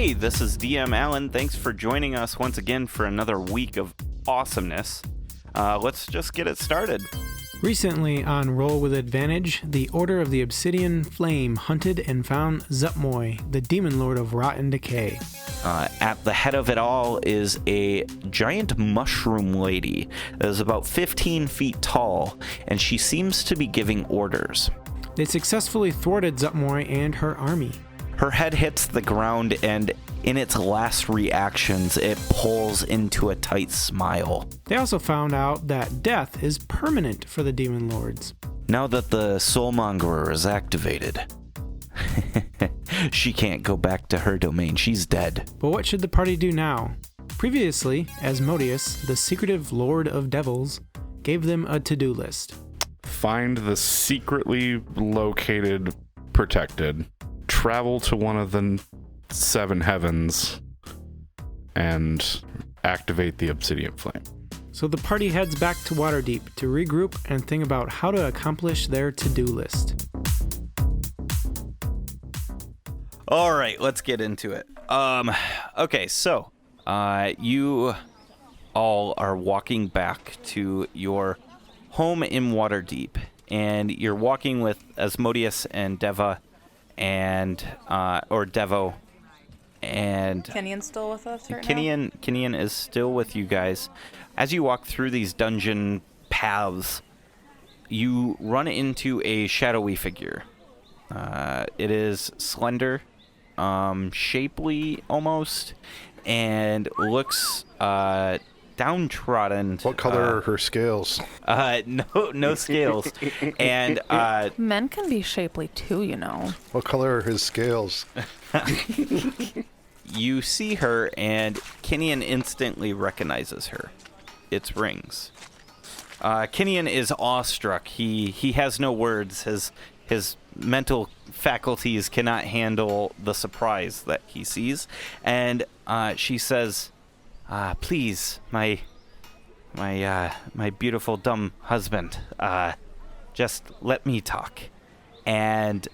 Hey, this is DM Allen. Thanks for joining us once again for another week of awesomeness. Let's just get it started. Recently on Roll with Advantage, the Order of the Obsidian Flame hunted and found Zupmoy, the demon lord of rot and decay. At the head of it all is a giant mushroom lady that is about 15 feet tall, and she seems to be giving orders. They successfully thwarted Zupmoy and her army. Her head hits the ground, and in its last reactions, it pulls into a tight smile. They also found out that death is permanent for the demon lords. Now that the Soulmongerer is activated, she can't go back to her domain. She's dead. But what should the party do now? Previously, Asmodeus, the secretive lord of devils, gave them a to-do list. Find the secretly located protected. Travel to one of the 7 heavens and activate the obsidian flame. So the party heads back to Waterdeep to regroup and think about how to accomplish their to-do list. All right, let's get into it. Okay, so you all are walking back to your home in Waterdeep, and you're walking with Asmodeus and Deva, and or Devo, and Kenion's still with us right now? Kinian is still with you guys. As you walk through these dungeon paths, you run into a shadowy figure. It is slender, shapely almost, and looks downtrodden. What color are her scales? No scales. And Men can be shapely too, you know. What color are his scales? You see her, and Kinian instantly recognizes her. It's rings. Kinian is awestruck. He has no words. His mental faculties cannot handle the surprise that he sees, and she says, please, my beautiful dumb husband, just let me talk. And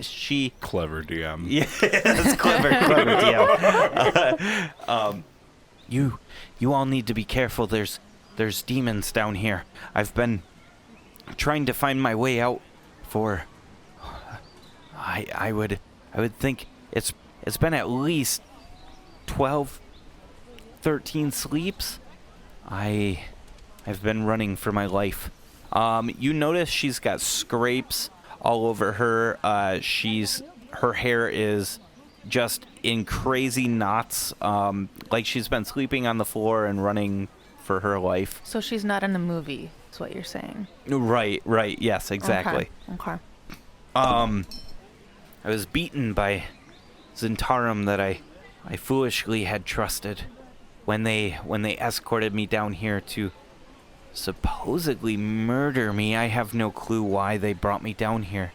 she... Clever DM. Yeah, that's clever DM. You all need to be careful. There's demons down here. I've been trying to find my way out for... I would think it's been at least 12, 13 sleeps. I've been running for my life. You notice she's got scrapes all over her. Her hair is just in crazy knots, like she's been sleeping on the floor and running for her life. So she's not in a movie, is what you're saying. Right, yes, exactly. Okay. I was beaten by Zentarum that I foolishly had trusted when they escorted me down here to supposedly murder me. I have no clue why they brought me down here.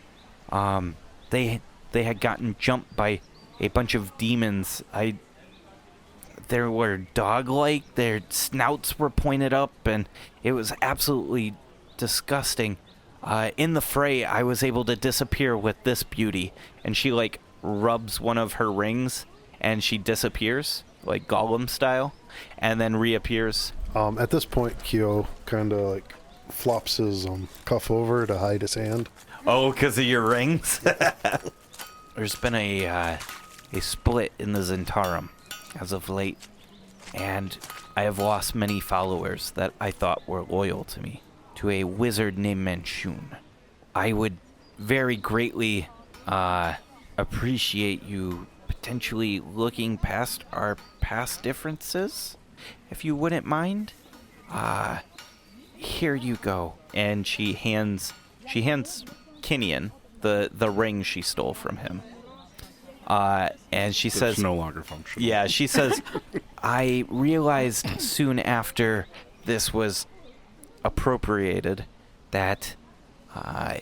They had gotten jumped by a bunch of demons. They were dog-like. Their snouts were pointed up, and it was absolutely disgusting. In the fray, I was able to disappear with this beauty, and she rubs one of her rings, and she disappears, like Gollum style, and then reappears. At this point, Kyo kind of flops his cuff over to hide his hand. Oh, because of your rings? There's been a split in the Zentarum as of late, and I have lost many followers that I thought were loyal to me, to a wizard named Manchun. I would very greatly appreciate you potentially looking past our past differences, if you wouldn't mind. Here you go. And she hands Kinian the ring she stole from him. And she says... It's no longer functional. Yeah, she says, I realized soon after this was appropriated that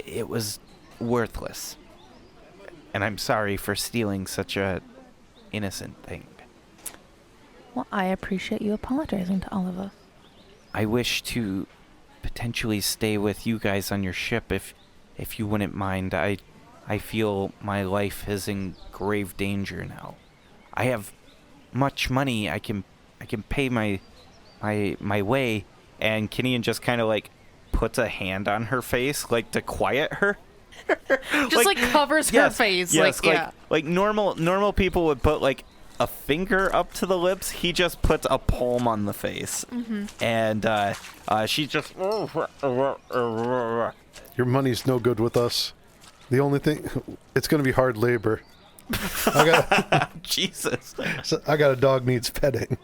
it was worthless. And I'm sorry for stealing such a innocent thing. Well, I appreciate you apologizing to all of us. I wish to potentially stay with you guys on your ship if you wouldn't mind. I feel my life is in grave danger now. I have much money. I can pay my way. And Kinian just kind of like puts a hand on her face, like to quiet her. Just like covers her face. Yes, like, yeah. like normal people would put like a finger up to the lips. He just puts a palm on the face, and she just. Your money's no good with us. The only thing, it's going to be hard labor. Jesus. I got a dog needs petting.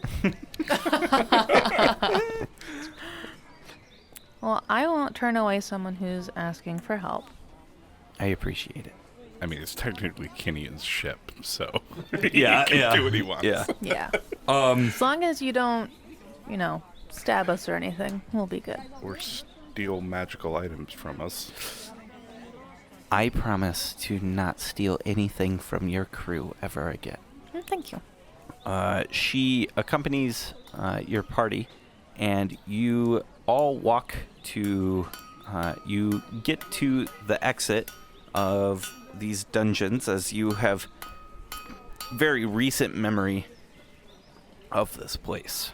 Well, I won't turn away someone who's asking for help. I appreciate it. I mean, it's technically Kinian's ship, so Yeah, he can yeah. do what he wants. Yeah. Yeah. As long as you don't, stab us or anything, we'll be good. Or steal magical items from us. I promise to not steal anything from your crew ever again. Thank you. She accompanies your party, and you all walk to. You get to the exit of these dungeons, as you have very recent memory of this place.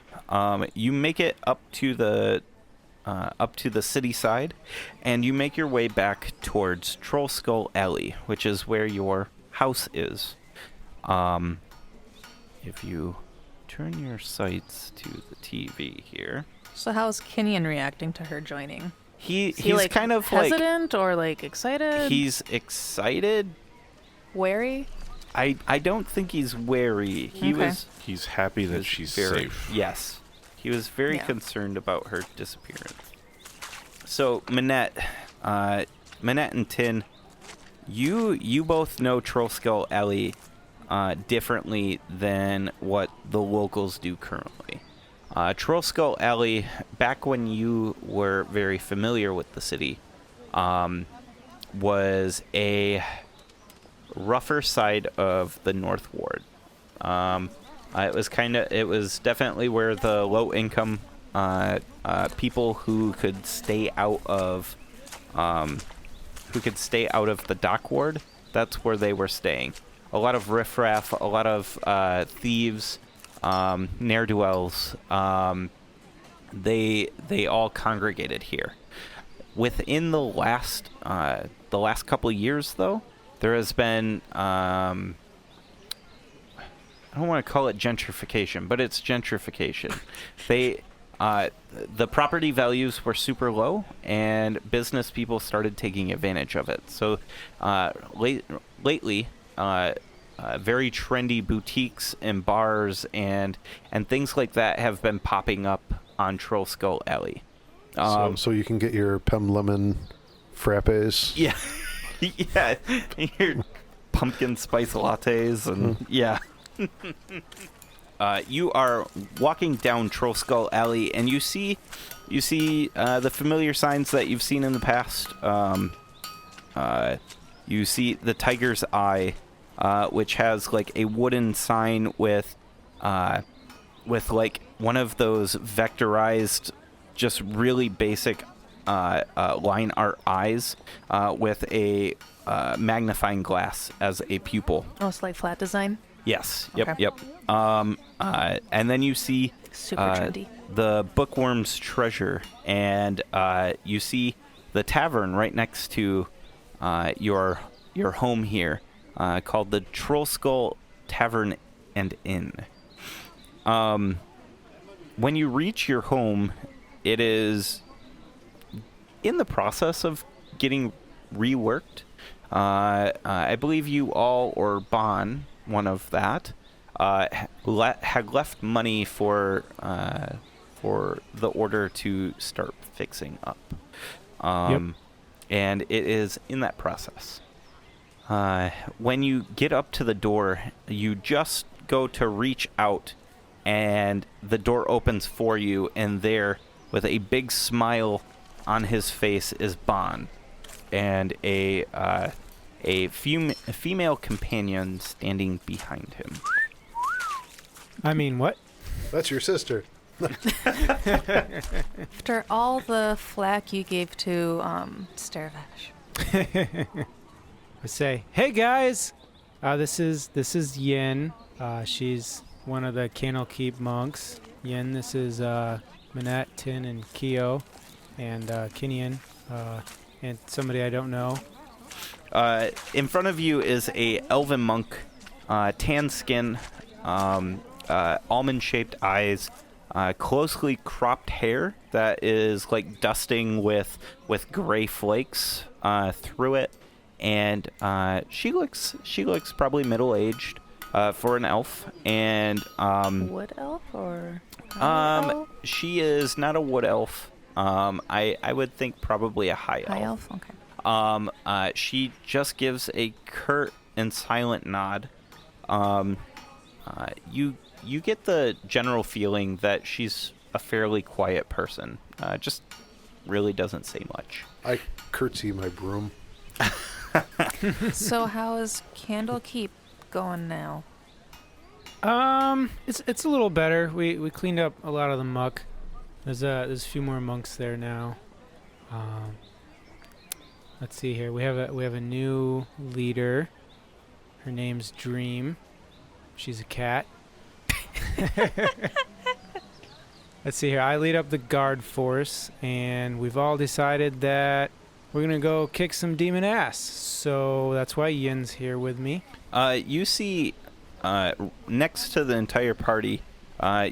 You make it up to the city side, and you make your way back towards Troll Skull Alley, which is where your house is. If you turn your sights to the TV here, So how's Kinian reacting to her joining? he's like kind of hesitant or like excited? he's excited. Wary? I don't think he's wary. He Okay. was. He's happy he that was she's very, safe. Yes, he was very Yeah. concerned about her disappearance. So Minette and Tin, you both know Troll Skull Alley differently than what the locals do currently. Troll Skull Alley, back when you were very familiar with the city, was a rougher side of the North Ward. It was definitely where the low income people who could stay out of the dock ward, that's where they were staying. A lot of riffraff, a lot of thieves, ne'er-do-wells, they all congregated here. Within the last couple of years, though, there has been I don't want to call it gentrification, but it's gentrification. The property values were super low, and business people started taking advantage of it. So lately, very trendy boutiques and bars and things like that have been popping up on Troll Skull Alley. So you can get your Pem Lemon frappes. Yeah, yeah, your pumpkin spice lattes and yeah. You are walking down Troll Skull Alley, and you see the familiar signs that you've seen in the past. You see the Tiger's Eye, which has like a wooden sign with like one of those vectorized, just really basic line art eyes with a magnifying glass as a pupil. Oh, it's like flat design? Yes. Yep. Okay. Yep. And then you see Super trendy. the Bookworm's Treasure, and you see the tavern right next to your home here, called the Troll Skull Tavern and Inn. When you reach your home, it is in the process of getting reworked. I believe you all, or Bon, one of that, had left money for the order to start fixing up. And it is in that process. When you get up to the door, you just go to reach out, and the door opens for you, and there, with a big smile on his face, is Bon, and a female companion standing behind him. I mean, what? That's your sister. After all the flack you gave to Starvash. I say, hey guys, this is Yin. She's one of the Candlekeep monks. Yin, this is Minette, Tin, and Keo, and Kinian, and somebody I don't know. In front of you is a elven monk, tan skin, almond-shaped eyes, closely cropped hair that is like dusting with gray flakes through it, and she looks probably middle-aged for an elf, and Wood elf or elf? she is not a wood elf. I would think probably a high elf. High elf? Okay. She just gives a curt and silent nod. You get the general feeling that she's a fairly quiet person. Just really doesn't say much. I curtsy my broom. So how is Candlekeep going now? It's a little better. We cleaned up a lot of the muck. There's a few more monks there now. Let's see here. We have a new leader. Her name's Dream. She's a cat. Let's see here. I lead up the guard force, and we've all decided that we're gonna go kick some demon ass. So that's why Yin's here with me. You see, next to the entire party,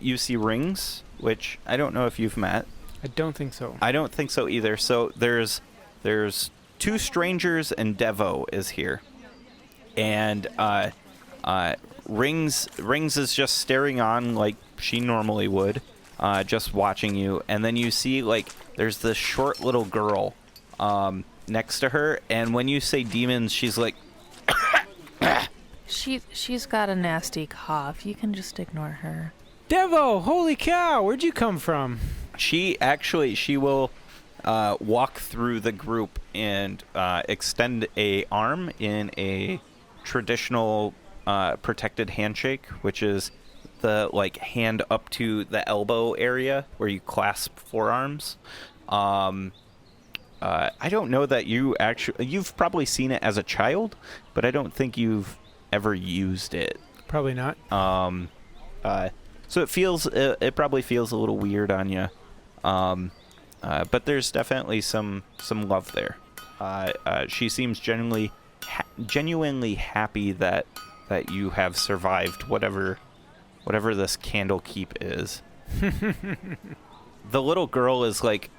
you see Rings, which I don't know if you've met. I don't think so. I don't think so either. So there's two strangers and Devo is here, and Rings is just staring on like she normally would, just watching you. And then you see like there's this short little girl next to her, and when you say demons, she's like, She's got a nasty cough. You can just ignore her. Devo, holy cow! Where'd you come from? she will walk through the group and extend a arm in a traditional protected handshake, which is the like hand up to the elbow area where you clasp forearms. I don't know that you've probably seen it as a child, but I don't think you've ever used it. Probably not. So it probably feels a little weird on you. But there's definitely some love there. She seems genuinely happy that you have survived whatever this Candlekeep is. The little girl is like,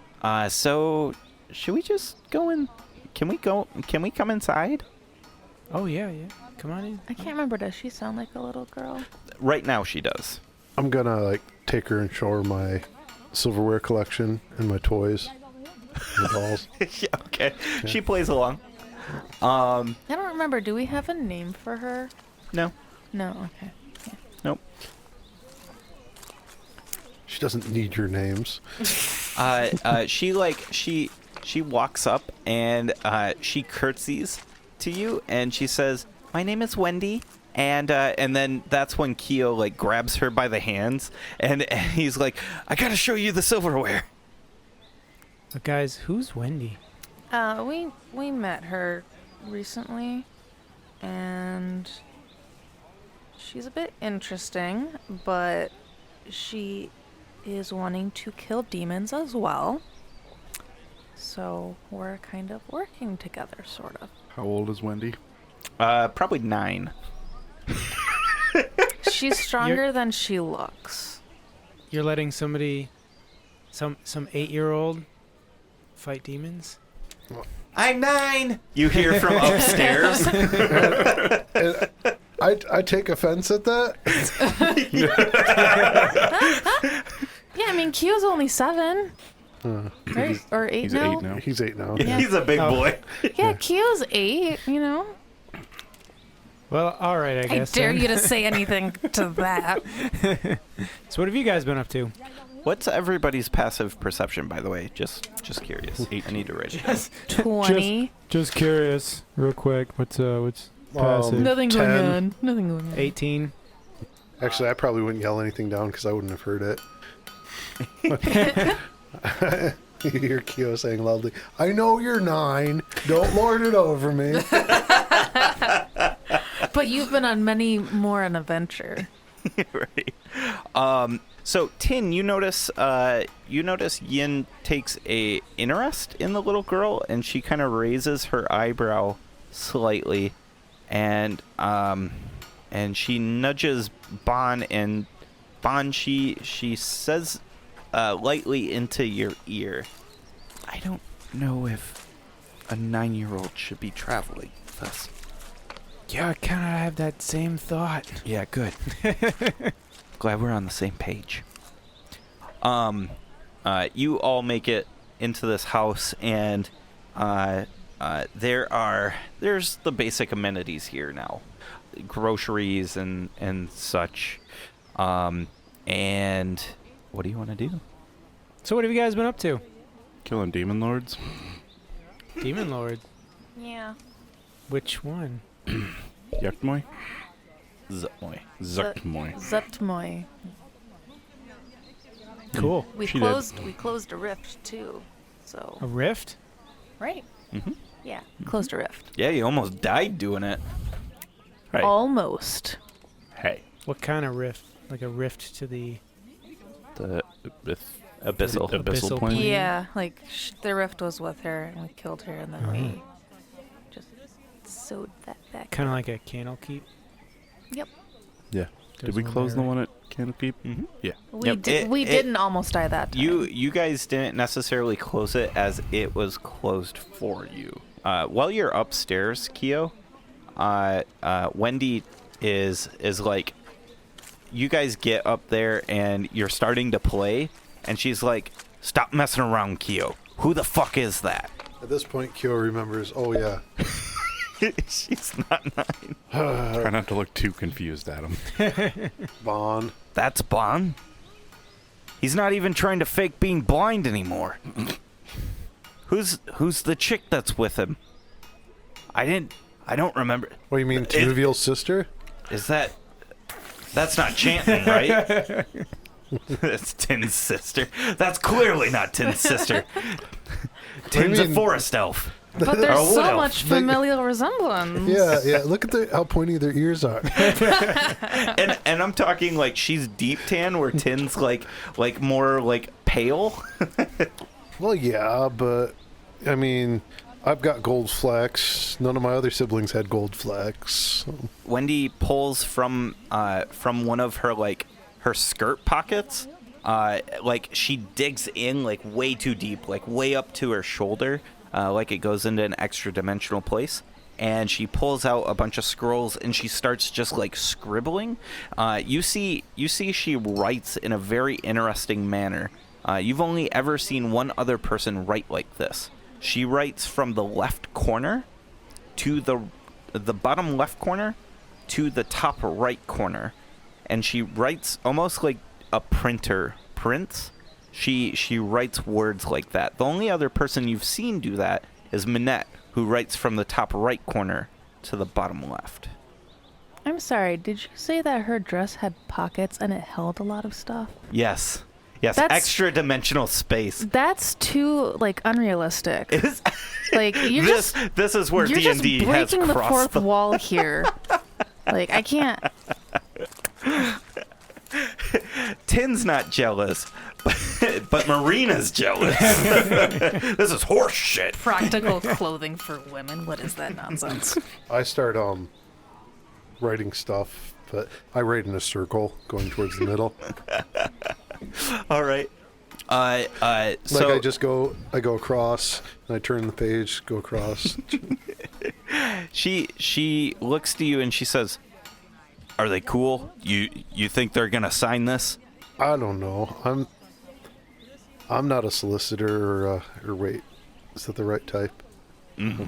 so should we just go in? Can we come inside? Oh yeah. Come on in. I can't remember. Does she sound like a little girl? Right now she does. I'm gonna take her and show her my silverware collection and my toys and dolls. Yeah, okay. Yeah. She plays along. I don't remember. Do we have a name for her? No. No. Okay. Yeah. Nope. She doesn't need your names. She walks up and she curtsies to you and she says, "My name is Wendy." And then that's when Keo like grabs her by the hands and he's like, "I gotta show you the silverware." But guys, who's Wendy? We met her recently, and she's a bit interesting, but she is wanting to kill demons as well. So we're kind of working together, sort of. How old is Wendy? Probably 9. She's stronger than she looks. You're letting somebody, some 8-year-old, fight demons? I'm 9. You hear from upstairs. I take offense at that. Yeah, I mean, Q's only 7. Right? Or 8 He's now? 8 now. He's 8 now. Yeah. He's a big boy. Yeah, Q's 8, you know? Well, all right, I guess. I dare you to say anything to that. So what have you guys been up to? What's everybody's passive perception, by the way? Just curious. I need to write it down. 20. Just curious, real quick. What's passive? Nothing 10. going on. Nothing going on. 18. Actually, I probably wouldn't yell anything down because I wouldn't have heard it. You hear Keo saying loudly, "I know you're 9. Don't lord it over me." But you've been on many more an adventure. Right. So Tin, you notice Yin takes a interest in the little girl, and she kind of raises her eyebrow slightly, and she nudges Bon, and Bon, she says lightly into your ear, I don't know if a 9-year-old should be traveling with us. Yeah, I kind of have that same thought. Yeah, good. Glad we're on the same page. You all make it into this house, and there's the basic amenities here now, groceries and such. And what do you want to do? So what have you guys been up to? Killing demon lords. Demon Lord. Yeah. Which one? Yuktmoy? Zutmoy. Zuktmoy. Zutmoy. Cool. We She did. closed a rift too. So A rift? right. Mm-hmm. Yeah. Closed a rift. Yeah, you almost died doing it. Hey. Almost. Hey. What kind of rift? Like a rift to the... The Abyssal. Abyssal plane? plane? Yeah, like the rift was with her, and we killed her, and then we just sewed that back. Kind of like a candle keep? Yep. Yeah. There's Did we one close there, the right? one at Candlekeep? Mm-hmm. Yeah. We Yep. did. We didn't almost die that time. You guys didn't necessarily close it as it was closed for you. While you're upstairs, Keo, Wendy is like, you guys get up there and you're starting to play, and she's like, "Stop messing around, Keo. Who the fuck is that?" At this point, Kyo remembers, oh yeah. She's not 9. Try not to look too confused at him. Bon. That's Bon. He's not even trying to fake being blind anymore. Who's the chick that's with him? I don't remember. What do you mean, Tinuviel's sister? Is that's not chanting, right? That's Tin's sister. That's clearly not Tin's sister. Tin's a mean? forest elf. But Or there's a wood so elf. much familial resemblance. Yeah. Look at how pointy their ears are. And I'm talking like she's deep tan, where Tin's like more like pale. Well, yeah, but I mean, I've got gold flecks. None of my other siblings had gold flecks. So. Wendy pulls from one of her her skirt pockets. Like she digs in like way too deep, like way up to her shoulder, like it goes into an extra dimensional place. And she pulls out a bunch of scrolls and she starts just like scribbling. You see she writes in a very interesting manner. You've only ever seen one other person write like this. She writes from the left corner to the bottom left corner to the top right corner, and she writes almost like a printer prints. She writes words like that. The only other person you've seen do that is Minette, who writes from the top right corner to the bottom left. I'm sorry. Did you say that her dress had pockets and it held a lot of stuff? Yes, That's- extra dimensional space. That's too like unrealistic. It is, Like you're this is where you're just D&D has breaking the crossed fourth the wall here. Like I can't. Tin's not jealous, but Marina's jealous. This is horse shit. Practical clothing for women. What is that nonsense? I start writing stuff, but I write in a circle going towards the middle. All right. So I go across, and I turn the page, go across. she looks to you and she says, "Are they cool? You think they're gonna sign this?" I don't know. I'm not a solicitor or wait, is that the right type? Mm-hmm.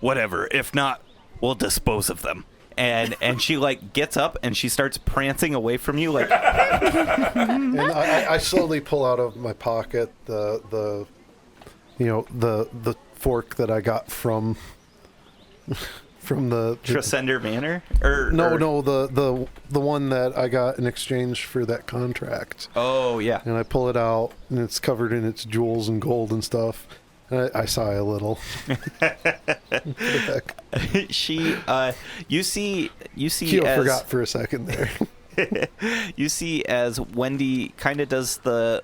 Whatever. If not, we'll dispose of them. And she like gets up and she starts prancing away from you like. And I slowly pull out of my pocket the fork that I got from the Tresender Manor? No, the one that I got in exchange for that contract. Oh, yeah. And I pull it out, and it's covered in its jewels and gold and stuff. I sigh a little. She, you see Keo as forgot for a second there. you see as Wendy kind of does the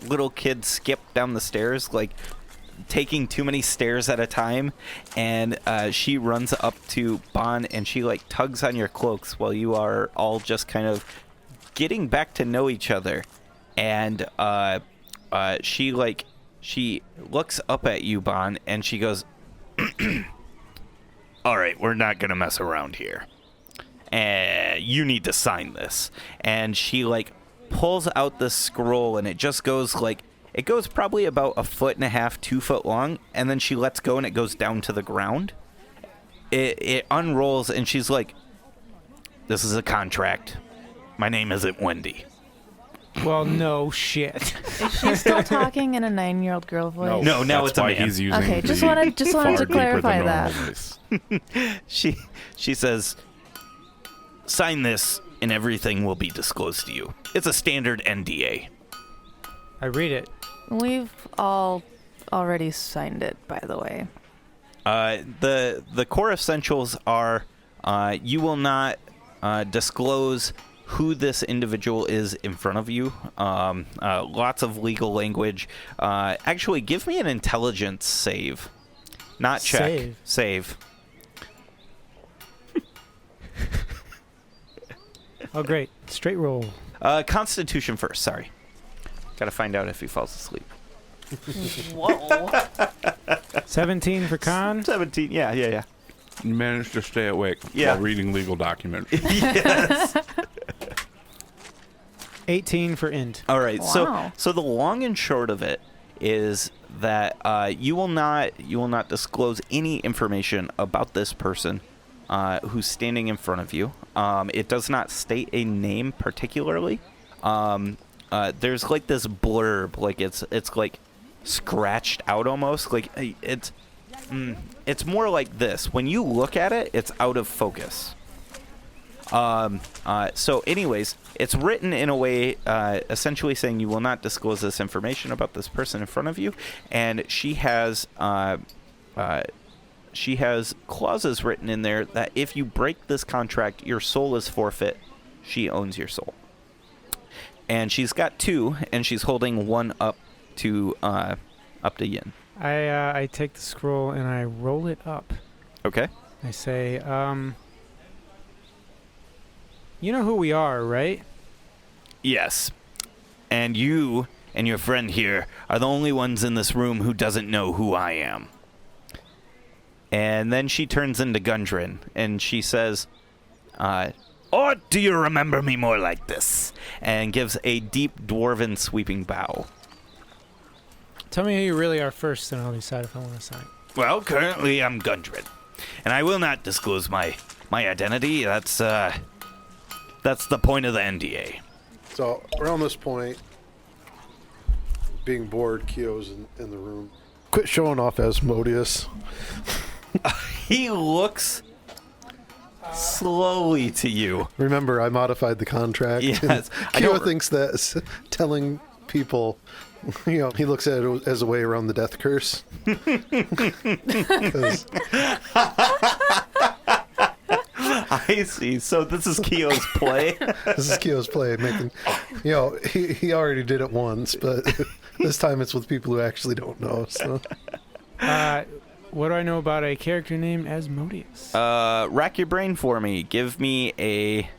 little kid skip down the stairs, like taking too many stairs at a time, and she runs up to Bon and she like tugs on your cloaks while you are all just kind of getting back to know each other, and she looks up at you, Bon, and she goes, "All right, we're not gonna mess around here. You need to sign this." And she like pulls out this scroll, and it just goes like, it goes probably about 1.5 feet, 2 foot long, and then she lets go and it goes down to the ground. It unrolls, and she's like, "This is a contract. My name isn't Wendy." Well, no shit. Is she still talking in a 9-year-old girl voice? No, now That's it's a why man. he's using Okay, just the wanted far to deeper clarify than that. normal voice. She says, "Sign this and everything will be disclosed to you. It's a standard NDA." I read it. We've all already signed it, by the way. The core essentials are you will not disclose who this individual is in front of you. Lots of legal language. Actually, give me an intelligence save. Not check. Save. Oh, great. Straight roll. Constitution first, sorry. Gotta find out if he falls asleep. Whoa. 17 for con. 17, yeah. You managed to stay awake while reading legal documents. Yes. 18 for int. All right. Wow. So the long and short of it is that you will not disclose any information about this person who's standing in front of you. It does not state a name particularly. There's like this blurb, like it's like scratched out almost, like it's more like this. When you look at it, it's out of focus. So anyways, it's written in a way essentially saying you will not disclose this information about this person in front of you, and she has clauses written in there that if you break this contract, your soul is forfeit. She owns your soul. And she's got 2, and she's holding 1 up to Yin. I take the scroll and I roll it up. Okay. I say, you know who we are, right? Yes. And you and your friend here are the only ones in this room who doesn't know who I am. And then she turns into Gundren, and she says, "Or do you remember me more like this?" And gives a deep dwarven sweeping bow. Tell me who you really are first, and I'll decide if I want to sign. Well, currently I'm Gundren, and I will not disclose my identity. That's the point of the NDA. So around this point, being bored, Keo's in the room. Quit showing off Asmodeus. He looks slowly to you. Remember, I modified the contract. Yes. Keo thinks that telling people, he looks at it as a way around the death curse. 'Cause I see. So this is Keo's play. this is Keo's play, making, he already did it once, but this time it's with people who actually don't know. So. What do I know about a character named Asmodeus? Rack your brain for me. Give me a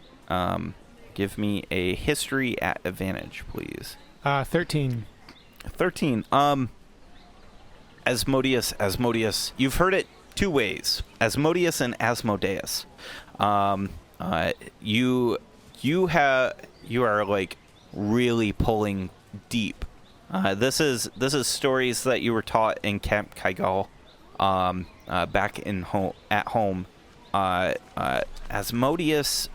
history at advantage, please. 13. 13. Asmodeus. You've heard it 2 ways. Asmodeus and Asmodeus. You are like really pulling deep. This is stories that you were taught in Camp Kaigal, back at home. Asmodeus,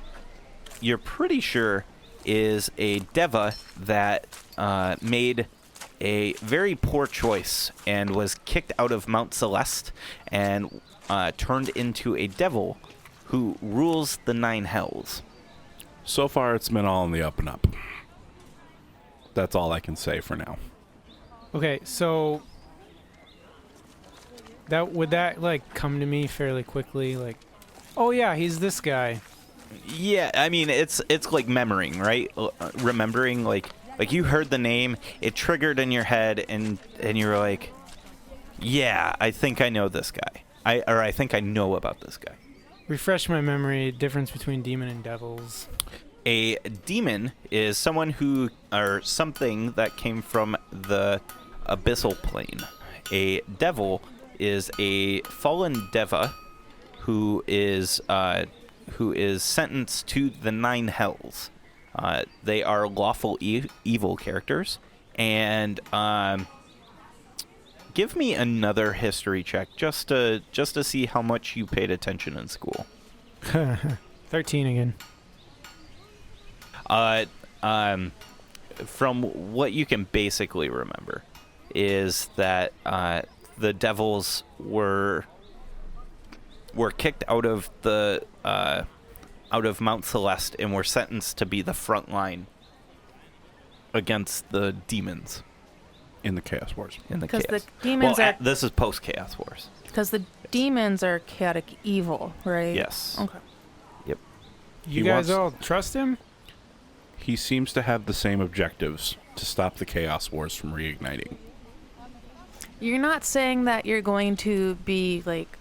you're pretty sure, is a deva that made a very poor choice and was kicked out of Mount Celeste and turned into a devil who rules the 9 hells. So far, it's been all on the up and up. That's all I can say for now. Okay, so would that like come to me fairly quickly? Like, oh yeah, he's this guy. Yeah, I mean it's like remembering, right? Remembering like you heard the name, it triggered in your head, and you were like, yeah, I think I know this guy. I think I know about this guy. Refresh my memory. Difference between demon and devils. A demon is someone who, or something that came from the abyssal plane. A devil is a fallen deva who is sentenced to the 9 hells. They are lawful evil characters. And give me another history check just to see how much you paid attention in school. 13 again. From what you can basically remember is that the devils were kicked out of Mount Celeste and were sentenced to be the front line against the demons In the Chaos Wars. in the Because chaos. the demons well, are this is post Chaos Wars. because the demons are chaotic evil, right? Yes. Okay. Yep. You He guys wants- all trust him? He seems to have the same objectives to stop the Chaos Wars from reigniting. You're not saying that you're going to be like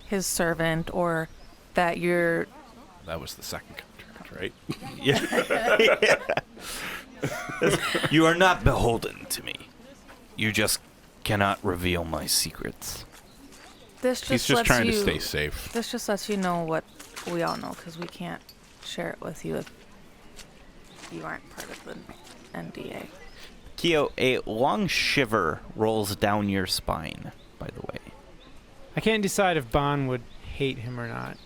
his servant or that you're. That was the second contract, right? Yeah. You are not beholden to me. You just cannot reveal my secrets. This just He's just lets trying you, to stay safe. This just lets you know what we all know because we can't share it with you if you aren't part of the NDA. Kyo, a long shiver rolls down your spine, by the way. I can't decide if Bon would hate him or not.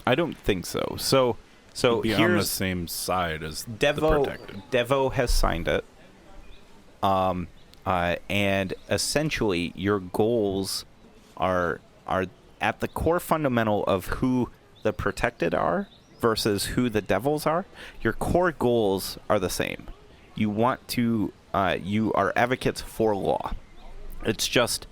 I don't think so. So Be on the here's same side as the Devo. protected. Devo has signed it. And essentially your goals are at the core fundamental of who the protected are versus who the devils are. Your core goals are the same. You want to you are advocates for law. It's just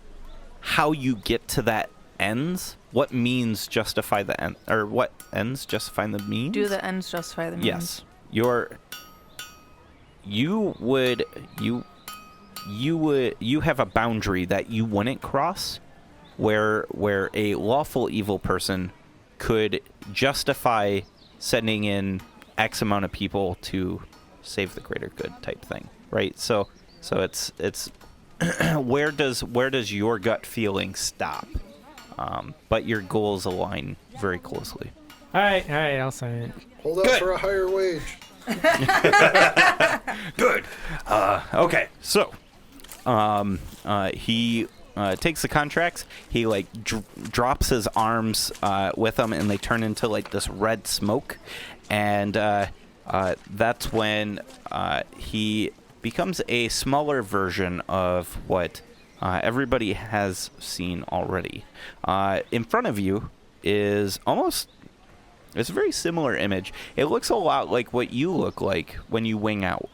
how you get to that ends. What means justify the end, or what ends justify the means? Do the ends justify the means? Yes. You have a boundary that you wouldn't cross where a lawful evil person could justify sending in X amount of people to save the greater good type thing, right? So it's where does your gut feeling stop? But your goals align very closely. All right, I'll sign it. Hold out for a higher wage. Good. Okay. So, he takes the contracts. He like drops his arms with them, and they turn into like this red smoke. And that's when he becomes a smaller version of what everybody has seen already. In front of you is it's a very similar image. It looks a lot like what you look like when you wing out.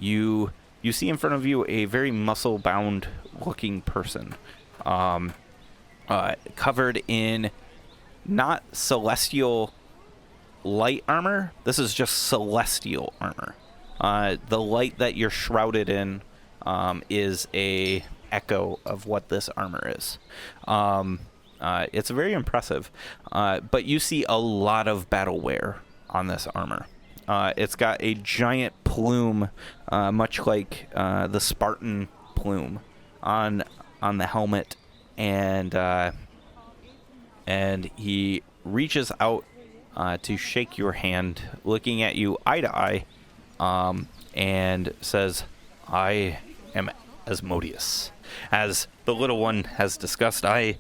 You see in front of you a very muscle-bound looking person, covered in not celestial light armor. This is just celestial armor. The light that you're shrouded in is a echo of what this armor is. It's very impressive, but you see a lot of battle wear on this armor. It's got a giant plume, much like the Spartan plume, on the helmet, and he reaches out to shake your hand, looking at you eye to eye, and says, "I am Asmodeus. As the little one has discussed, I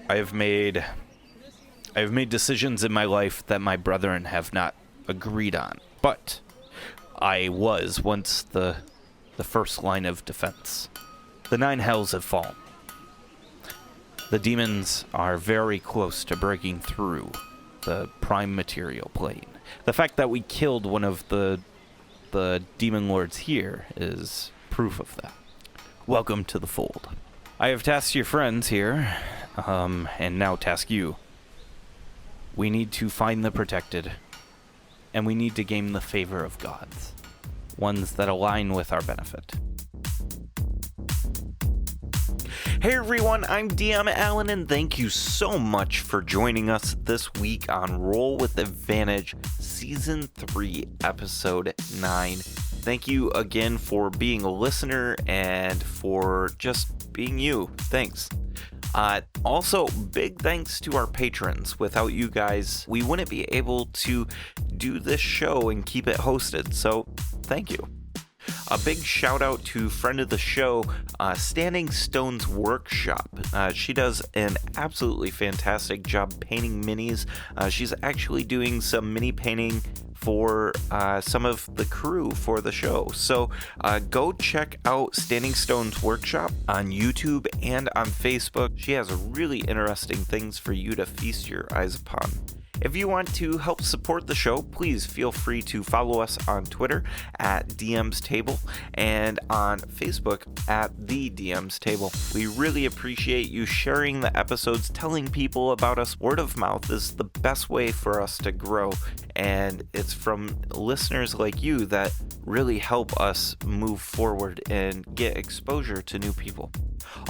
have made decisions in my life that my brethren have not agreed on, but I was once the first line of defense. The 9 hells have fallen. The demons are very close to breaking through the prime material plane. The fact that we killed one of the demon lords here is proof of that." welcome to the fold. I have tasked your friends here, and now task you. We need to find the protected, and we need to gain the favor of gods, ones that align with our benefit. Hey everyone, I'm DM Alan, and thank you so much for joining us this week on Roll with Advantage Season 3, Episode 9. Thank you again for being a listener and for just being you. Thanks. Also, big thanks to our patrons. Without you guys, we wouldn't be able to do this show and keep it hosted, so thank you. A big shout out to friend of the show, Standing Stone's Workshop. She does an absolutely fantastic job painting minis. She's actually doing some mini painting for some of the crew for the show. So go check out Standing Stone's Workshop on YouTube and on Facebook. She has really interesting things for you to feast your eyes upon. If you want to help support the show, please feel free to follow us on Twitter at DM's Table and on Facebook at The DM's Table. We really appreciate you sharing the episodes, telling people about us. Word of mouth is the best way for us to grow, and it's from listeners like you that really help us move forward and get exposure to new people.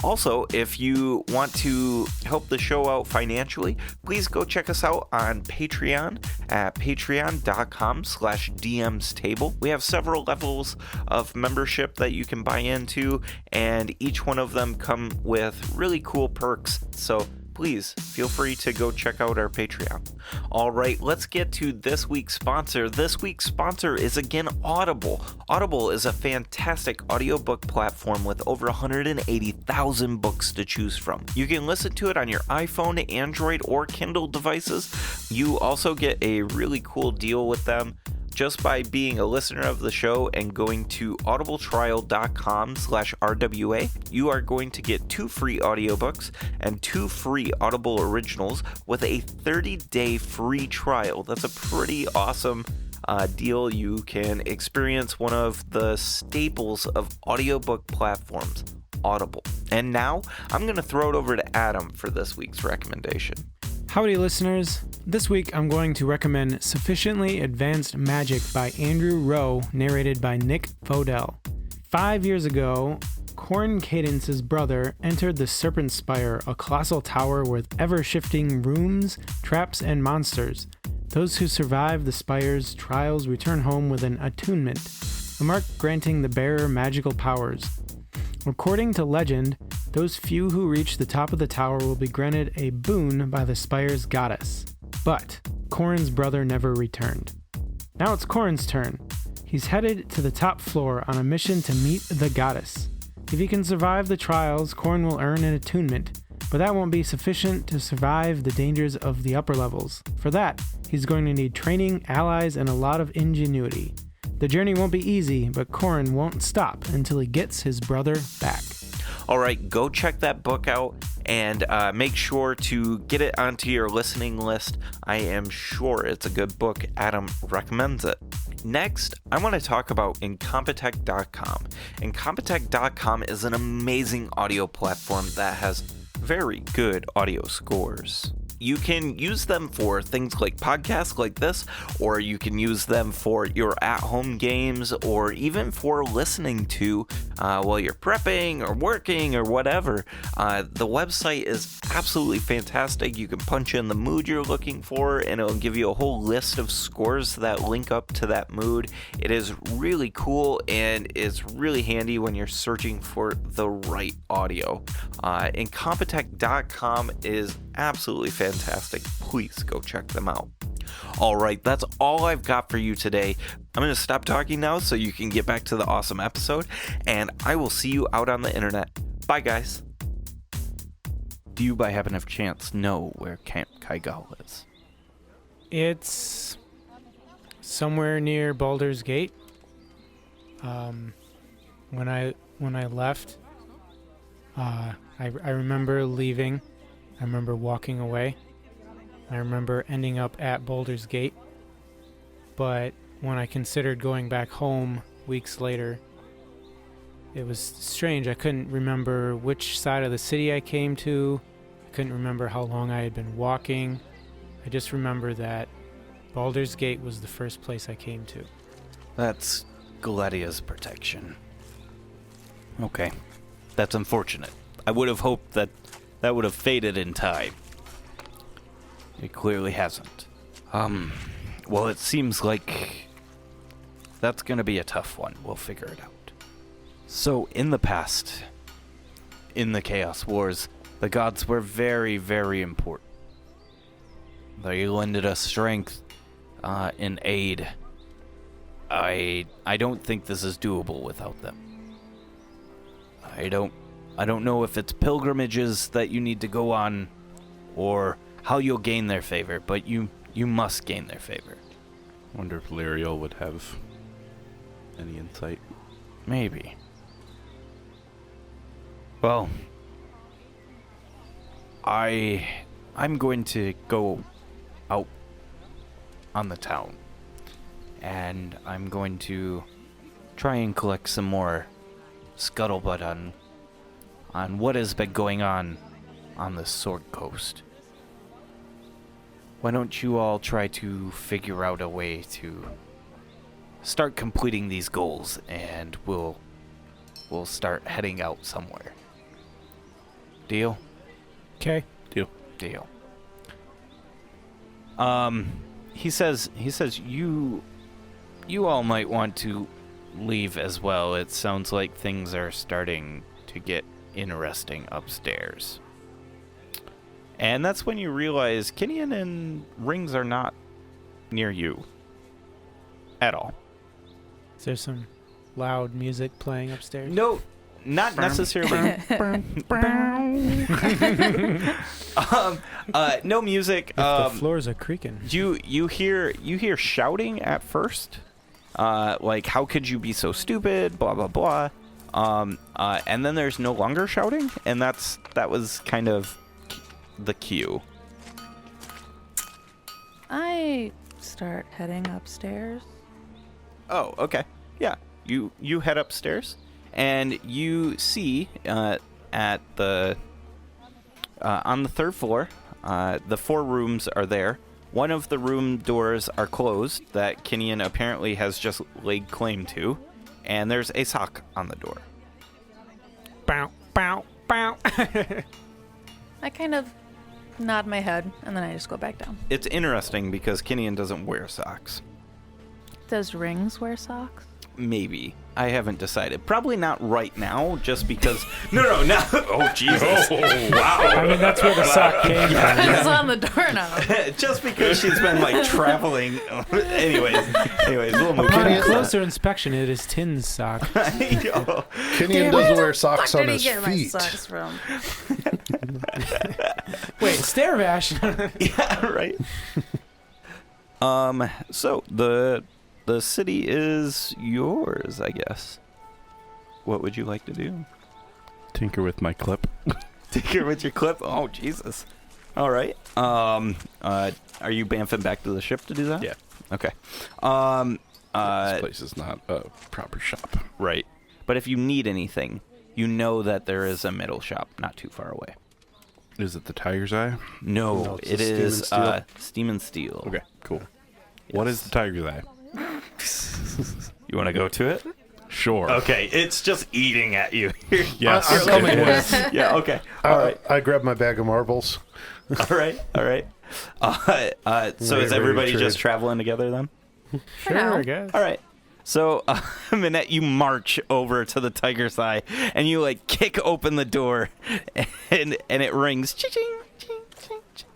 Also, if you want to help the show out financially, please go check us out on Patreon at patreon.com/DMsTable. We have several levels of membership that you can buy into, and each one of them come with really cool perks. So please feel free to go check out our Patreon. All right, let's get to this week's sponsor. This week's sponsor is again Audible. Audible is a fantastic audiobook platform with over 180,000 books to choose from. You can listen to it on your iPhone, Android, or Kindle devices. You also get a really cool deal with them. Just by being a listener of the show and going to audibletrial.com/RWA, you are going to get 2 free audiobooks and 2 free Audible originals with a 30-day free trial. That's a pretty awesome deal. You can experience one of the staples of audiobook platforms, Audible. And now I'm going to throw it over to Adam for this week's recommendation. Howdy, listeners. This week I'm going to recommend Sufficiently Advanced Magic by Andrew Rowe, narrated by Nick Fodell. 5 years ago, Corn Cadence's brother entered the Serpent Spire, a colossal tower with ever-shifting rooms, traps, and monsters. Those who survive the Spire's trials return home with an attunement, a mark granting the bearer magical powers. According to legend, those few who reach the top of the tower will be granted a boon by the Spire's goddess. But Corrin's brother never returned. Now it's Corrin's turn. He's headed to the top floor on a mission to meet the goddess. If he can survive the trials, Corrin will earn an attunement, but that won't be sufficient to survive the dangers of the upper levels. For that, he's going to need training, allies, and a lot of ingenuity. The journey won't be easy, but Corrin won't stop until he gets his brother back. All right, go check that book out and make sure to get it onto your listening list. I am sure it's a good book. Adam recommends it. Next, I want to talk about Incompetech.com. Incompetech.com is an amazing audio platform that has very good audio scores. You can use them for things like podcasts like this, or you can use them for your at-home games, or even for listening to while you're prepping or working or whatever. The website is absolutely fantastic. You can punch in the mood you're looking for, and it'll give you a whole list of scores that link up to that mood. It is really cool, and it's really handy when you're searching for the right audio. Incompetech.com is absolutely fantastic. Please go check them out. All right, that's all I've got for you today. I'm going to stop talking now so you can get back to the awesome episode, and I will see you out on the internet. Bye, guys. Do you by happen of chance know where Camp Kaigal is? It's somewhere near Baldur's Gate. When I left, I remember leaving. I remember walking away. I remember ending up at Baldur's Gate. But when I considered going back home weeks later, It was strange. I couldn't remember which side of the city I came to. I couldn't remember how long I had been walking. I just remember that Baldur's Gate was the first place I came to. That's Gladia's protection. Okay. That's unfortunate. I would have hoped that would have faded in time. It clearly hasn't. Well, it seems like that's gonna be a tough one. We'll figure it out. So, in the past, in the Chaos Wars, the gods were very, very important. They lended us strength, and aid. I don't think this is doable without them. I don't know if it's pilgrimages that you need to go on, or how you'll gain their favor, but you must gain their favor. Wonder if Liriel would have any insight. Maybe. Well, I'm going to go out on the town, and I'm going to try and collect some more scuttlebutt on what has been going on the Sword Coast. Why don't you all try to figure out a way to start completing these goals, and we'll start heading out somewhere. Deal? Okay. Deal. He says you all might want to leave as well. It sounds like things are starting to get interesting upstairs. And that's when you realize Kinian and Rings are not near you at all. Is there some loud music playing upstairs? No, not necessarily. No music. The floors are creaking. You hear shouting at first, like how could you be so stupid? Blah blah blah. And then there's no longer shouting, and that was kind of the cue. I start heading upstairs. Oh, okay. Yeah, you head upstairs, and you see at the on the third floor, the 4 rooms are there. One of the room doors are closed that Kinian apparently has just laid claim to, and there's a sock on the door. Bow, bow, bow. I kind of nod my head, and then I just go back down. It's interesting because Kinian doesn't wear socks. Does Rings wear socks? Maybe. I haven't decided. Probably not right now, just because... No, now... Oh, Jesus. Wow. I mean, that's where the sock came from. It's on the doorknob. Just because she's been, like, traveling... Anyways, we'll move Upon on. closer inspection, it is Tin's sock. Kinian doesn't wear socks on his feet. Socks from? Wait, Stairvash. Yeah, right. So, the city is yours, I guess. What would you like to do? Tinker with my clip. Tinker with your clip? Oh, Jesus. All right. Are you bamfing back to the ship to do that? Yeah. Okay. This place is not a proper shop. Right. But if you need anything, you know that there is a metal shop not too far away. Is it the Tiger's Eye? No, it's it the is Steam and Steam and Steel. Okay, cool. What is the Tiger's Eye? You want to go to it? Sure. Okay, it's just eating at you. Yes. I'm coming with. Yeah, okay. All right. I grab my bag of marbles. All right. So is Ready everybody to just trade. traveling together then? Sure, I guess. All right. So, Minette, you march over to the Tiger's Eye, and you, like, kick open the door, and it rings. Ching, ching, ching, ching.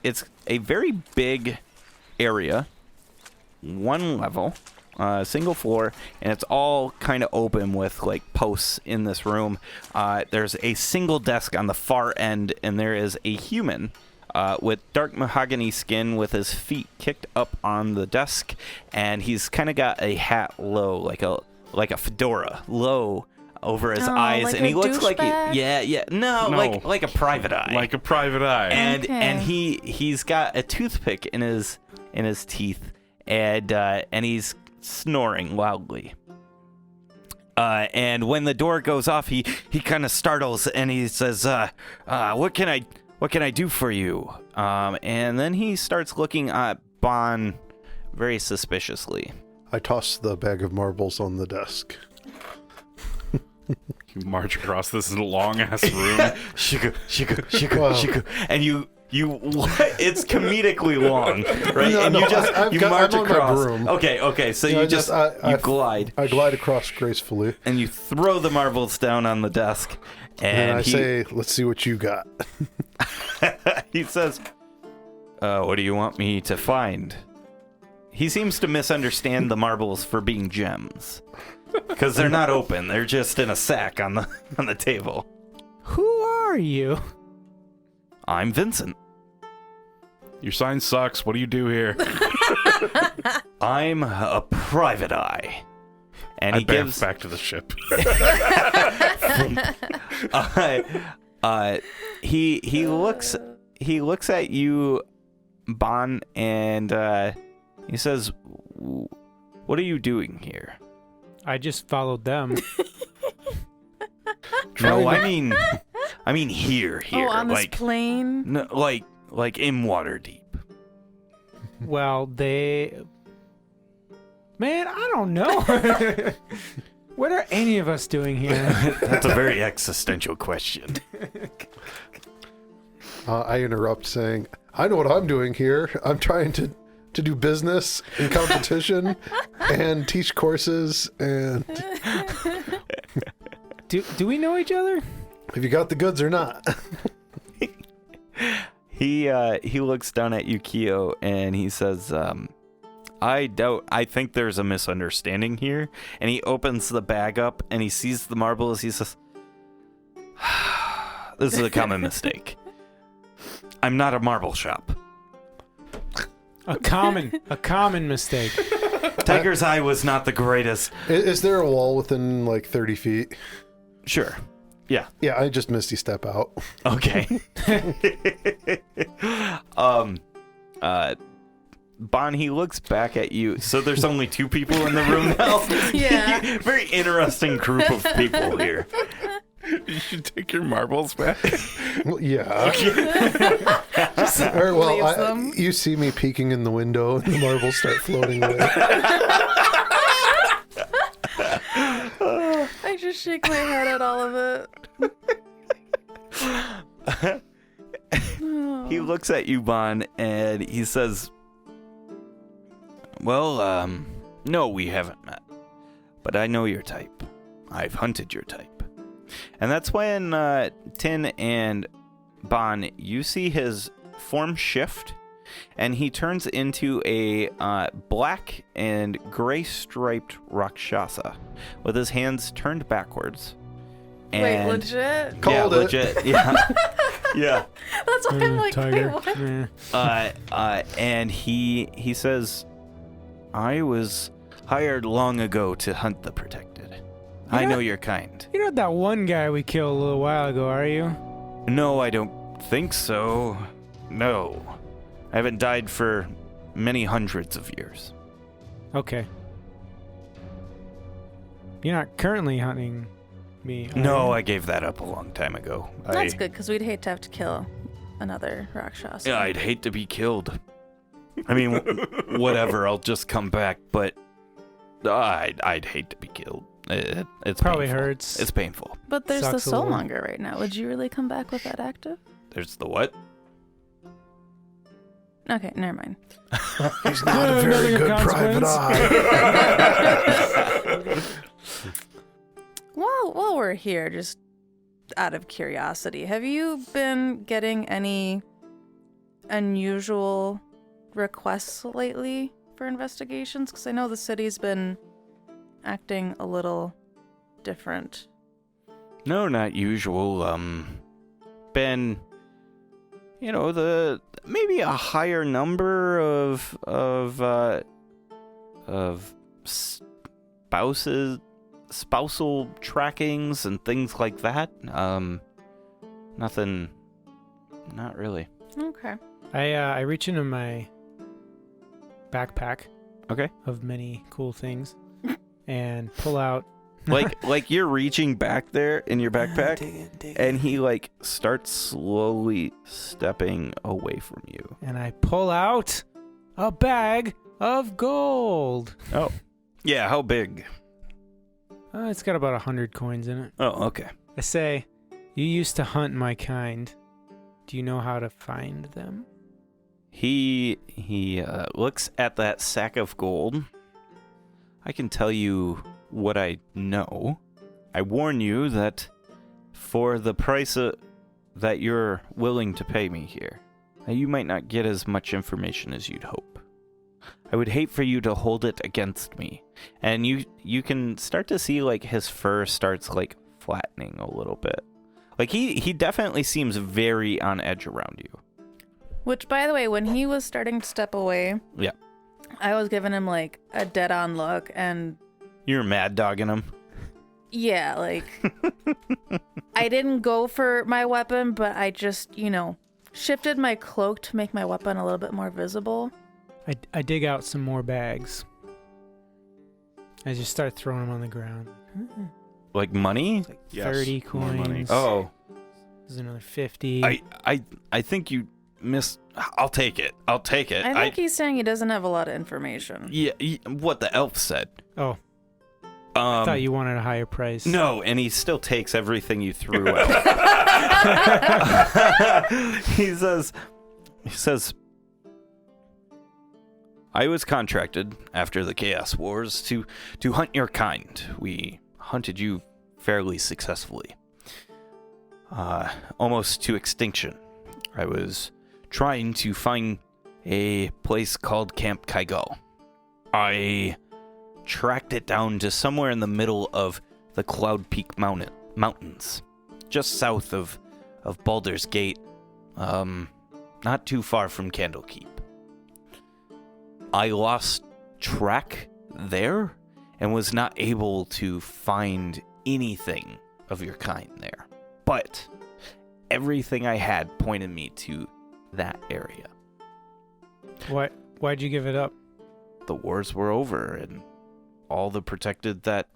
It's a very big area, one level, single floor, and it's all kind of open with, like, posts in this room. There's a single desk on the far end, and there is a human with dark mahogany skin with his feet kicked up on the desk, and he's kind of got a hat low, like a fedora low over his eyes, like and he a looks like douchebag? no, like a private eye, Like a private eye. and he's got a toothpick in his teeth, and he's snoring loudly. And when the door goes off, he kind of startles and he says, "What can I do for you?" And then he starts looking at Bon very suspiciously. I toss the bag of marbles on the desk. You march across this long ass room. Shika. And you it's comedically long, right? No, and you just I'm march on my across. broom. Okay. So you glide. I glide across gracefully. And you throw the marbles down on the desk. And I say, let's see what you got. He says, what do you want me to find? He seems to misunderstand the marbles for being gems. Because they're not open. They're just in a sack on the table. Who are you? I'm Vincent. Your sign sucks. What do you do here? I'm a private eye. And he gives gives back to the ship. He looks at you, Bon, and he says, "What are you doing here?" I just followed them. No, I mean here. Oh, on this plane? No, like in water deep. Well, man, I don't know. What are any of us doing here? That's a very existential question. I interrupt saying, I know what I'm doing here. I'm trying to do business and competition and teach courses and... Do we know each other? Have you got the goods or not? He looks down at Yukio and he says, I think there's a misunderstanding here. And he opens the bag up and he sees the marbles. He says, this is a common mistake. I'm not a marble shop. A common mistake. Tiger's Eye was not the greatest. Is there a wall within like 30 feet? Sure. Yeah. Yeah, I just Misty Step out. Okay. Bon, he looks back at you. So there's only 2 people in the room now? Yeah. Very interesting group of people here. You should take your marbles back. Well, yeah. Leaves them. You see me peeking in the window and the marbles start floating away. I just shake my head at all of it. He looks at you, Bon, and he says, well, no, we haven't met. But I know your type. I've hunted your type. And that's when, Tin and Bon, you see his form shift, and he turns into a black and gray striped Rakshasa with his hands turned backwards. And Wait, legit? Called it. Legit. Yeah. Yeah. That's why I'm like, Tiger. wait, what? And he says, I was hired long ago to hunt the protected. I know your kind. You're not that one guy we killed a little while ago, are you? No, I don't think so. No. I haven't died for many hundreds of years. Okay. You're not currently hunting me. are No, you? I gave that up a long time ago. That's good, because we'd hate to have to kill another Rakshasa. Yeah, I'd hate to be killed. I mean, whatever, I'll just come back, but I'd hate to be killed. It's Probably painful. hurts. It's painful. But there's Sucks a the little. Soulmonger right now. Would you really come back with that active? There's the what? Okay, never mind. He's not a very good private eye. While we're here, just out of curiosity, have you been getting any unusual requests lately for investigations? Because I know the city's been acting a little different. No, not usual. Been, maybe a higher number of spousal trackings and things like that. Nothing, not really. Okay. I reach into my backpack Okay. of many cool things and pull out Like you're reaching back there in your backpack, and he like starts slowly stepping away from you. And I pull out a bag of gold. Oh, yeah. How big? It's got about 100 coins in it. Oh, okay. I say, you used to hunt my kind. Do you know how to find them? He looks at that sack of gold. I can tell you what I know. I warn you that for the price that you're willing to pay me here, you might not get as much information as you'd hope. I would hate for you to hold it against me. And you can start to see like his fur starts like flattening a little bit. Like he definitely seems very on edge around you. Which, by the way, when he was starting to step away, Yeah. I was giving him like a dead-on look, and You're mad dogging him. yeah, like I didn't go for my weapon, but I just, shifted my cloak to make my weapon a little bit more visible. I dig out some more bags. I just start throwing them on the ground. Like money? Like Yes, 30 more money. coins. Oh. There's another 50. I think you missed. I'll take it. I think he's saying he doesn't have a lot of information. Yeah, what the elf said. Oh, I Um, thought you wanted a higher price. No, and he still takes everything you threw out. He says, I was contracted after the Chaos Wars to hunt your kind. We hunted you fairly successfully. Almost to extinction. I was trying to find a place called Camp Kaigo. I tracked it down to somewhere in the middle of the Cloud Peak Mountains, just south of Baldur's Gate, not too far from Candlekeep. I lost track there and was not able to find anything of your kind there. But everything I had pointed me to that area. Why'd you give it up? The wars were over, and all the protected that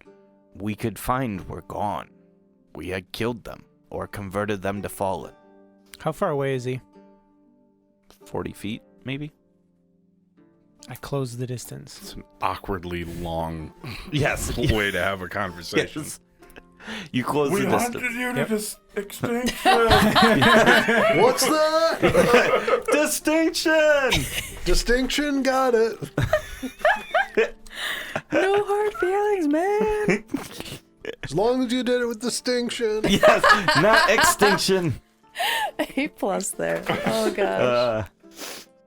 we could find were gone. We had killed them, or converted them to fallen. How far away is he? 40 feet, maybe? I close the distance. It's an awkwardly long Yes. way to have a conversation. Yes. You close the distance. you Yep. extinction. What's that? Distinction! Distinction, got it. No hard feelings, man. As long as you did it with distinction. Yes, not extinction. A+ there. Oh gosh.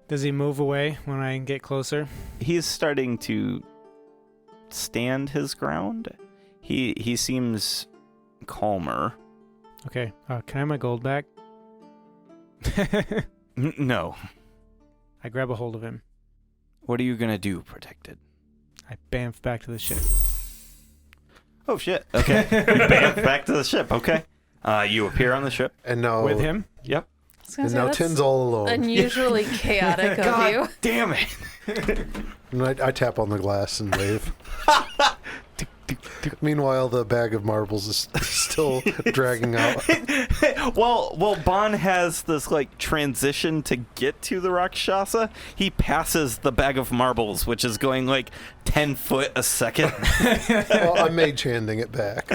Does he move away when I get closer? He's starting to stand his ground. He seems calmer. Okay. Can I have my gold back? No. I grab a hold of him. What are you gonna do, Protected? I bamf back to the ship. Oh shit. Okay. You bamf back to the ship. Okay. You appear on the ship. And now With him? Yep. I was gonna And say, now that's Tin's all alone. unusually chaotic of God you. damn it. And I tap on the glass and wave. Meanwhile, the bag of marbles is still dragging out. Well, Bon has this like transition to get to the Rakshasa. He passes the bag of marbles, which is going like 10 foot a second. Well, I made chanting it back.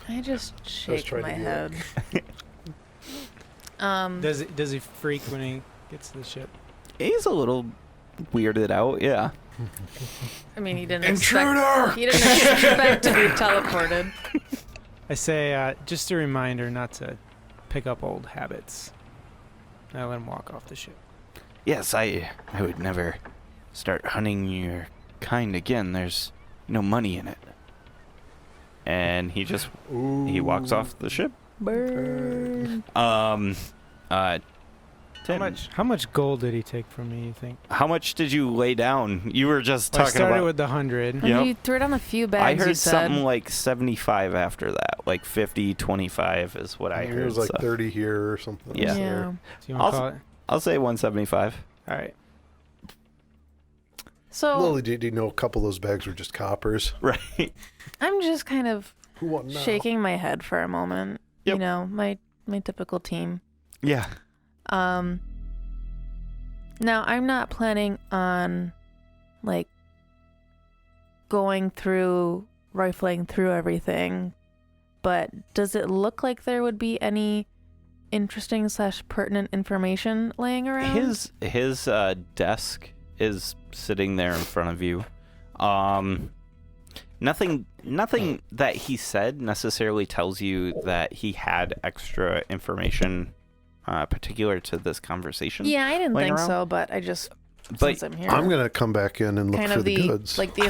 I just shake trying my to be head. Does he freak when he gets to the ship? He's a little weirded out, yeah. I mean, he didn't Intruder! expect to be teleported. I say, just a reminder not to pick up old habits. I let him walk off the ship. Yes, I would never start hunting your kind again. There's no money in it. And he just he walks off the ship. Burn. Tim, How much gold did he take from me, you think? how much did you lay down? You were just Well, I talking started about. with the 100. And Yep. you threw down a few I bags, you heard said. something like 75 after that. Like 50, 25 is what I It heard. was like so 30 here or something. Yeah. Yeah. Do you want to call it? I'll say 175. All right. So Lily, did you know a couple of those bags were just coppers? Right. I'm just kind of Who won now? shaking my head for a moment. Yep. You know, my typical team. Yeah. Now I'm not planning on like rifling through everything, but does it look like there would be any interesting / pertinent information laying around? His desk is sitting there in front of you. Nothing that he said necessarily tells you that he had extra information particular to this conversation. Yeah, I didn't laying think around. so, but since I'm here, I'm gonna come back in and look kind for of the the goods. like the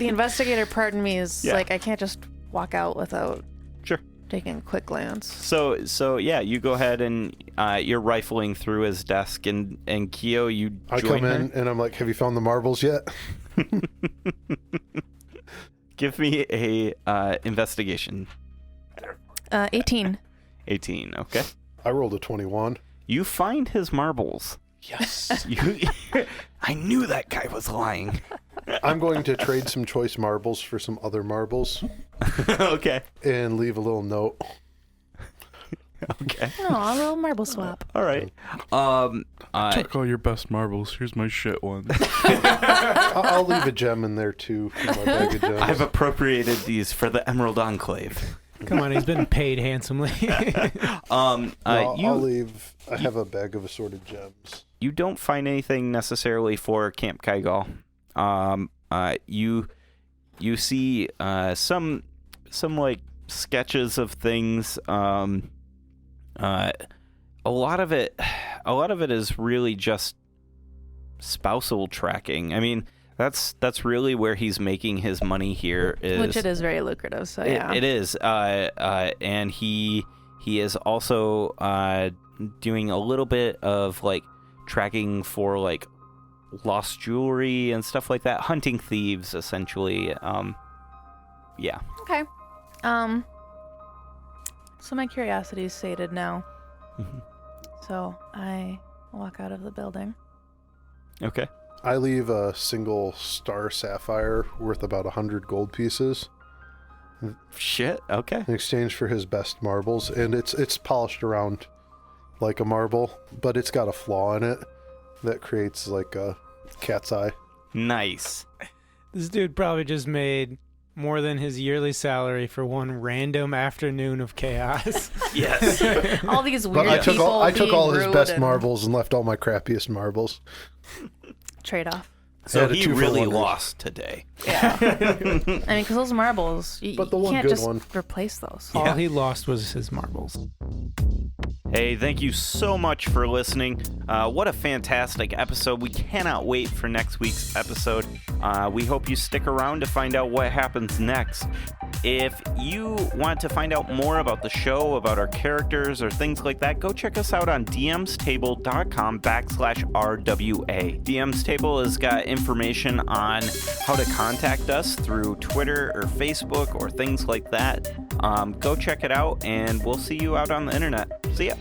investigator part in me is Yeah. like I can't just walk out without Sure. taking a quick glance. So yeah, you go ahead and you're rifling through his desk, and Kyo, you I join come in her. and I'm like, "Have you found the marbles yet?" Give me a investigation. 18. 18. Okay. I rolled a 21. You find his marbles. Yes. I knew that guy was lying. I'm going to trade some choice marbles for some other marbles Okay. and leave a little note. Okay. No, I'll roll marble swap. All right. Took all your best marbles. Here's my shit one. I'll leave a gem in there too in my bag of gems. I've appropriated these for the Emerald Enclave. Come on, he's been paid handsomely. I'll leave. I have a bag of assorted gems. You don't find anything necessarily for Camp Kaigal. You see some like sketches of things. A lot of it is really just spousal tracking. I mean, that's really where he's making his money here. Which it is very lucrative, so yeah. It is. And he is also doing a little bit of like tracking for like lost jewelry and stuff like that, hunting thieves essentially. Yeah. Okay. So my curiosity is sated now. Mhm. So I walk out of the building. Okay. I leave a single star sapphire worth about 100 gold pieces Shit. Okay. in exchange for his best marbles, and it's polished around like a marble, but it's got a flaw in it that creates like a cat's eye. Nice. This dude probably just made more than his yearly salary for one random afternoon of chaos. Yes. All these But weird people I took all his being best rude and marbles and left all my crappiest marbles. trade-off. So Had a he 2 for really $1. lost today. Yeah. I mean, because those marbles, you But the one can't good just one. replace those. All he lost was his marbles. Hey, thank you so much for listening. What a fantastic episode. We cannot wait for next week's episode. We hope you stick around to find out what happens next. If you want to find out more about the show, about our characters, or things like that, go check us out on dmstable.com/RWA. DM's Table has got information on how to contact us through Twitter or Facebook or things like that. Go check it out, and we'll see you out on the internet. See ya.